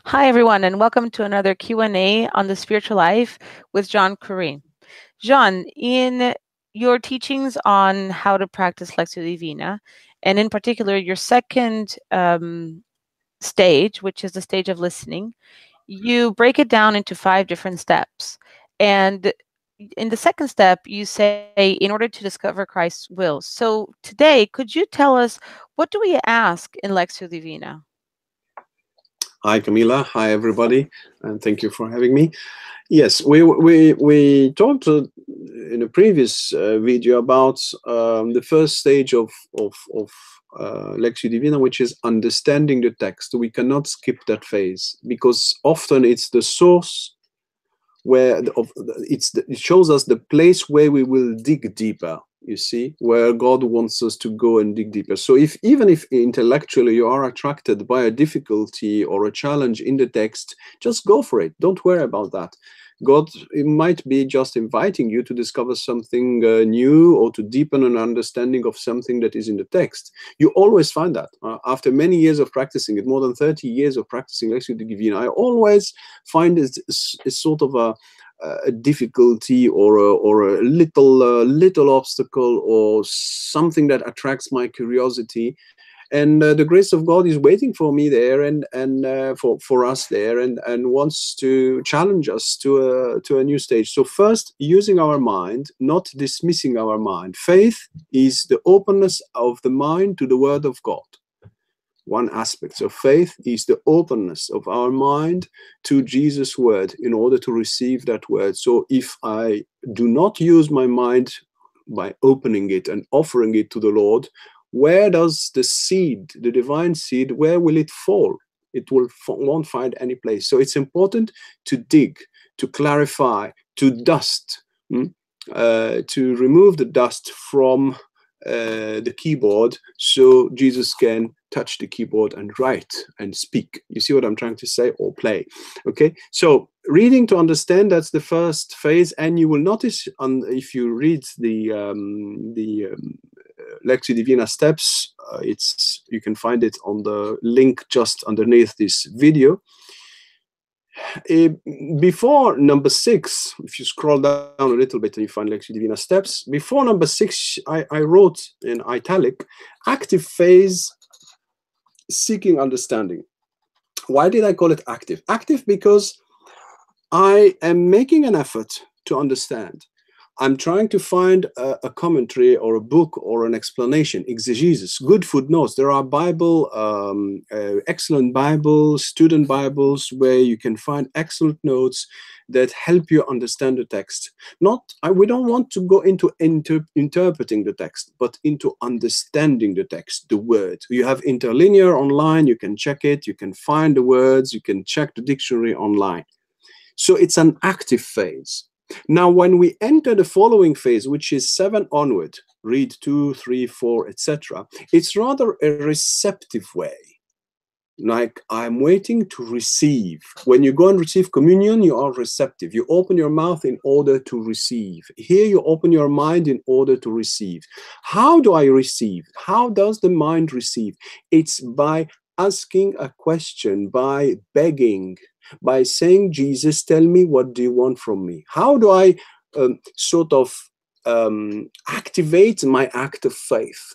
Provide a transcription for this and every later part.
Hi, everyone, and welcome to another Q&A on the spiritual life with John Khoury. John, in your teachings on how to practice Lectio Divina, and in particular your second stage, which is the stage of listening, you break it down into 5 different steps. And in the second step, you say, in order to discover Christ's will. So today, could you tell us, what do we ask in Lectio Divina? Hi, Camila. Hi, everybody, and thank you for having me. Yes, we talked in a previous video about the first stage of Lectio Divina, which is understanding the text. We cannot skip that phase because often it's the source where it shows us the place where we will dig deeper, you see, where God wants us to go and dig deeper. So even if intellectually you are attracted by a difficulty or a challenge in the text, just go for it. Don't worry about that. God, it might be just inviting you to discover something new, or to deepen an understanding of something that is in the text. You always find that. After many years of practicing it, more than 30 years of practicing Lectio Divina, I always find it's sort of a difficulty or a little obstacle or something that attracts my curiosity. And the grace of God is waiting for me there, and for us there, and wants to challenge us to a new stage. So first, using our mind, not dismissing our mind. Faith is the openness of the mind to the Word of God. One aspect of faith is the openness of our mind to Jesus' word in order to receive that word. So if I do not use my mind by opening it and offering it to the Lord, where does the seed, the divine seed, where will it fall? It won't find any place. So it's important to dig, to clarify, to dust, to remove the dust from the keyboard, so Jesus can touch the keyboard and write and speak. You see what I'm trying to say? Or play. Okay, so reading to understand, that's the first phase. And you will notice, if you read the Lectio Divina steps, you can find it on the link just underneath this video. Before number 6, if you scroll down a little bit and you find Lectio Divina steps, before number 6, I wrote in italic, active phase, seeking understanding. Why did I call it active? Active because I am making an effort to understand. I'm trying to find a commentary or a book or an explanation, exegesis, good footnotes. There are excellent Bibles, student Bibles, where you can find excellent notes that help you understand the text. We don't want to go into interpreting the text, but into understanding the text, the word. You have interlinear online, you can check it, you can find the words, you can check the dictionary online. So it's an active phase. Now, when we enter the following phase, which is 7 onward, read 2, 3, 4, etc., it's rather a receptive way. Like, I'm waiting to receive. When you go and receive communion, you are receptive. You open your mouth in order to receive. Here, you open your mind in order to receive. How do I receive? How does the mind receive? It's by asking a question, by begging, by saying, Jesus, tell me, what do you want from me? How do I activate my act of faith?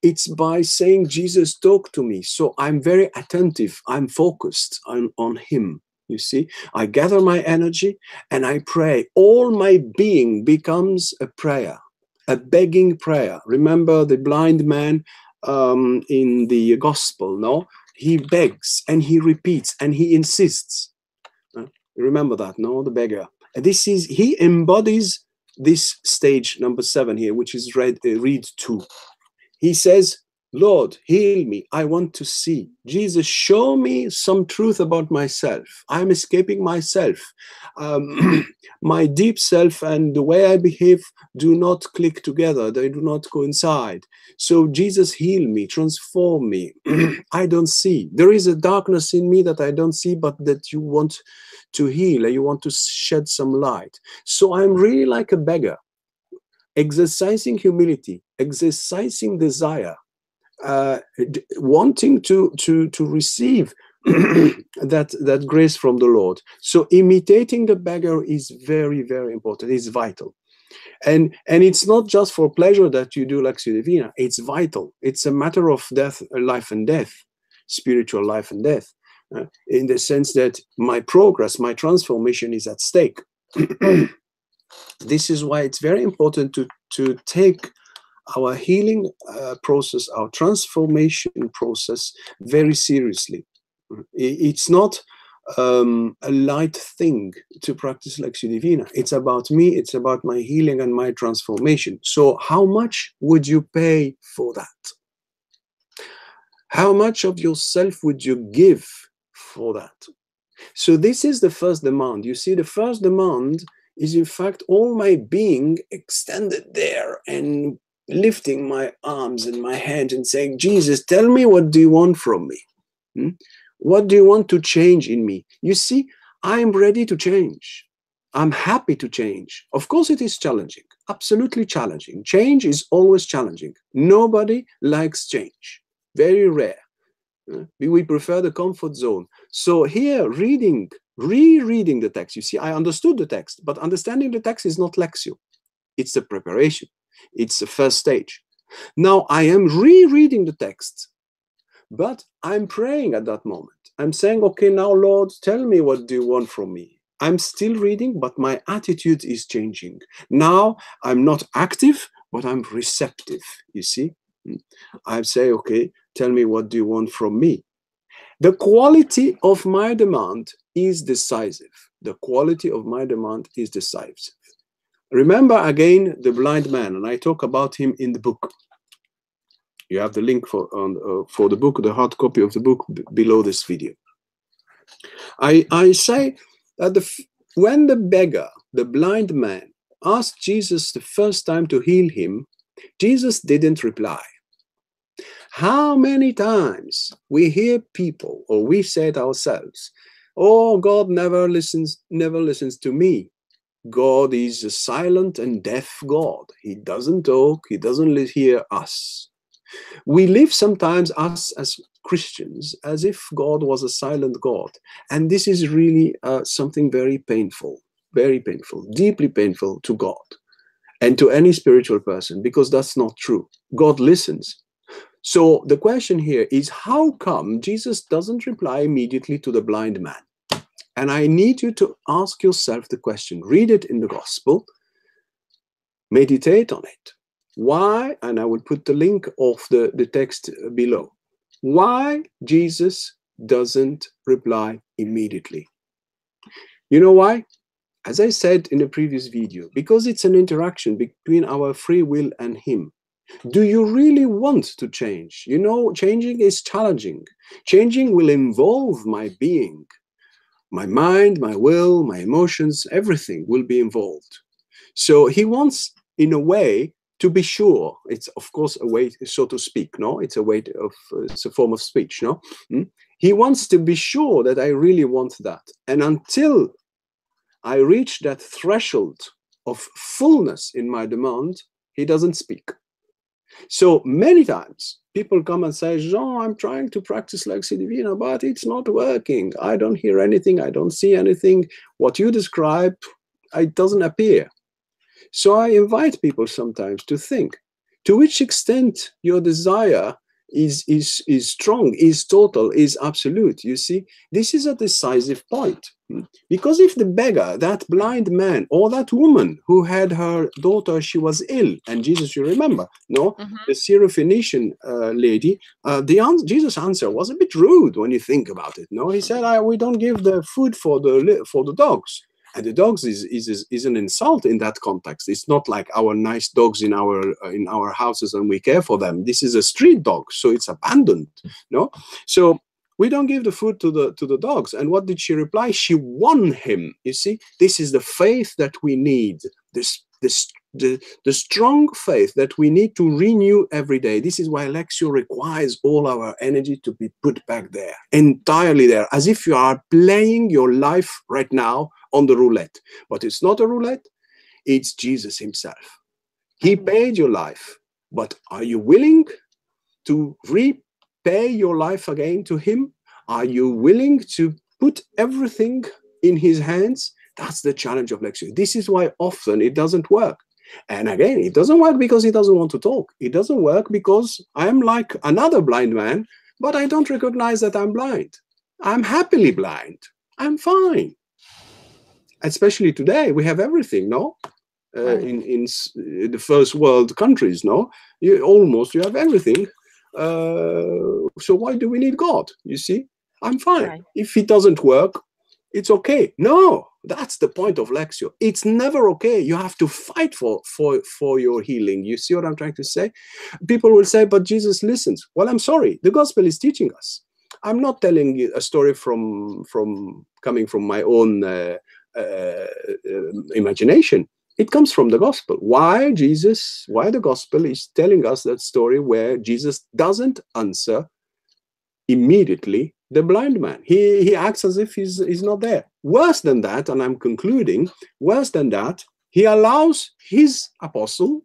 It's by saying, Jesus, talk to me. So I'm very attentive. I'm focused on him. You see, I gather my energy and I pray. All my being becomes a prayer, a begging prayer. Remember the blind man in the gospel, no? He begs and he repeats and he insists. Remember that, no? The beggar. And he embodies this stage number 7 here, which is read 2. He says, Lord, heal me. I want to see. Jesus, show me some truth about myself. I'm escaping myself. My deep self and the way I behave do not click together. They do not coincide. So Jesus, heal me, transform me. I don't see. There is a darkness in me that I don't see, but that you want to heal and you want to shed some light. So I'm really like a beggar, exercising humility, exercising desire, wanting to receive that grace from the Lord. So imitating the beggar is very, very important. It's vital. And it's not just for pleasure that you do Lectio Divina. It's vital. It's a matter of death, life and death, spiritual life and death, in the sense that my progress, my transformation is at stake. This is why it's very important to take our healing process, our transformation process very seriously. It's not a light thing to practice Lectio Divina. It's about me, it's about my healing and my transformation. So how much would you pay for that? How much of yourself would you give for that? So this is the first demand. You see, the first demand is in fact all my being extended there and lifting my arms and my hands and saying, Jesus, tell me, what do you want from me? What do you want to change in me? You see, I'm ready to change. I'm happy to change. Of course, it is challenging, absolutely challenging. Change is always challenging. Nobody likes change. Very rare. We prefer the comfort zone. So here, rereading the text, you see, I understood the text, but understanding the text is not Lectio. It's the preparation. It's the first stage. Now I am rereading the text, but I'm praying at that moment. I'm saying, okay, now, Lord, tell me, what do you want from me? I'm still reading, but my attitude is changing. Now I'm not active, but I'm receptive, you see? I say, okay, tell me, what do you want from me? The quality of my demand is decisive. The quality of my demand is decisive. Remember again the blind man, and I talk about him in the book. You have the link for the book, the hard copy of the book below this video. I say that when the beggar, the blind man, asked Jesus the first time to heal him, Jesus didn't reply. How many times we hear people, or we say it ourselves, oh, God never listens to me. God is a silent and deaf God. He doesn't talk, he doesn't hear us. We live sometimes, us as Christians, as if God was a silent God. And this is really something very painful, deeply painful to God and to any spiritual person, because that's not true. God listens. So the question here is, how come Jesus doesn't reply immediately to the blind man? And I need you to ask yourself the question. Read it in the gospel. Meditate on it. Why? And I will put the link of the text below. Why Jesus doesn't reply immediately? You know why? As I said in a previous video, because it's an interaction between our free will and him. Do you really want to change? You know, changing is challenging. Changing will involve my being. My mind, my will, my emotions, everything will be involved. So he wants, in a way, to be sure. It's, of course, a way, so to speak, no? It's a way of, it's a form of speech, no? He wants to be sure that I really want that. And until I reach that threshold of fullness in my demand, he doesn't speak. So many times people come and say, Jean, I'm trying to practice Lectio Divina, but it's not working. I don't hear anything. I don't see anything. What you describe, it doesn't appear. So I invite people sometimes to think, to which extent your desire is strong, is total, is absolute. You see, this is a decisive point. Because if the beggar, that blind man, or that woman who had her daughter, she was ill, and Jesus, you remember, no? The Syrophoenician lady, Jesus' answer was a bit rude when you think about it, no? He said, we don't give the food for the dogs. And the dogs is an insult in that context. It's not like our nice dogs in our houses and we care for them. This is a street dog, so it's abandoned, no? So we don't give the food to the dogs. And what did she reply? She won him. You see, this is the faith that we need. The strong faith that we need to renew every day. This is why Lectio requires all our energy to be put back there, entirely there, as if you are playing your life right now on the roulette. But it's not a roulette, it's Jesus himself. He paid your life, but are you willing to repay your life again to him? Are you willing to put everything in his hands? That's the challenge of Lectio. This is why often it doesn't work. And again, it doesn't work because he doesn't want to talk. It doesn't work because I'm like another blind man, but I don't recognize that I'm blind. I'm happily blind. I'm fine. Especially today, we have everything, no? Right. In the first world countries, no? You have everything. So why do we need God? You see, I'm fine. Right. If it doesn't work, it's okay. No, that's the point of Lectio. It's never okay. You have to fight for your healing. You see what I'm trying to say? People will say, but Jesus listens. Well, I'm sorry. The gospel is teaching us. I'm not telling you a story from coming from my own imagination. It comes from the gospel. Why the gospel is telling us that story where Jesus doesn't answer immediately the blind man. He acts as if he's not there. Worse than that, and I'm concluding, worse than that, he allows his apostles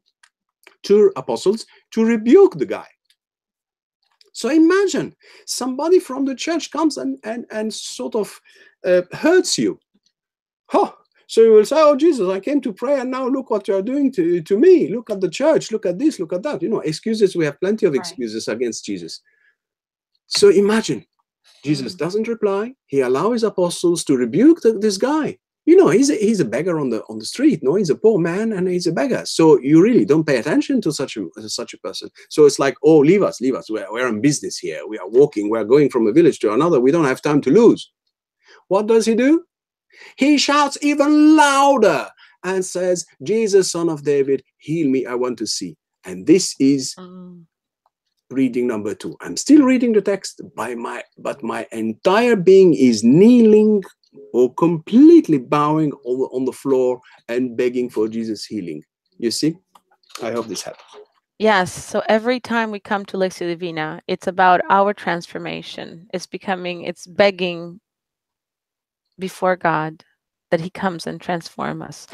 to rebuke the guy. So imagine somebody from the church comes and sort of hurts you. Oh, so you will say, oh, Jesus, I came to pray, and now look what you're doing to me. Look at the church. Look at this. Look at that. You know, excuses. We have plenty of excuses against Jesus. So imagine, Jesus doesn't reply. He allows his apostles to rebuke this guy. You know, he's a beggar on the street. No, he's a poor man and he's a beggar. So you really don't pay attention to such a person. So it's like, oh, leave us. We're in business here. We are walking. We're going from a village to another. We don't have time to lose. What does he do? He shouts even louder and says, Jesus, son of David, heal me. I want to see. And this is reading number 2. I'm still reading the text but my entire being is kneeling or completely bowing on the floor and begging for Jesus' healing. You see? I hope this helps. Yes. So every time we come to Lectio Divina, it's about our transformation. It's begging before God that he comes and transform us.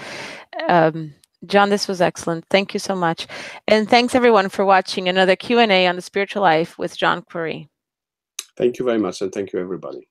John, this was excellent. Thank you so much. And thanks everyone for watching another Q&A on the spiritual life with John Khoury. Thank you very much, and thank you everybody.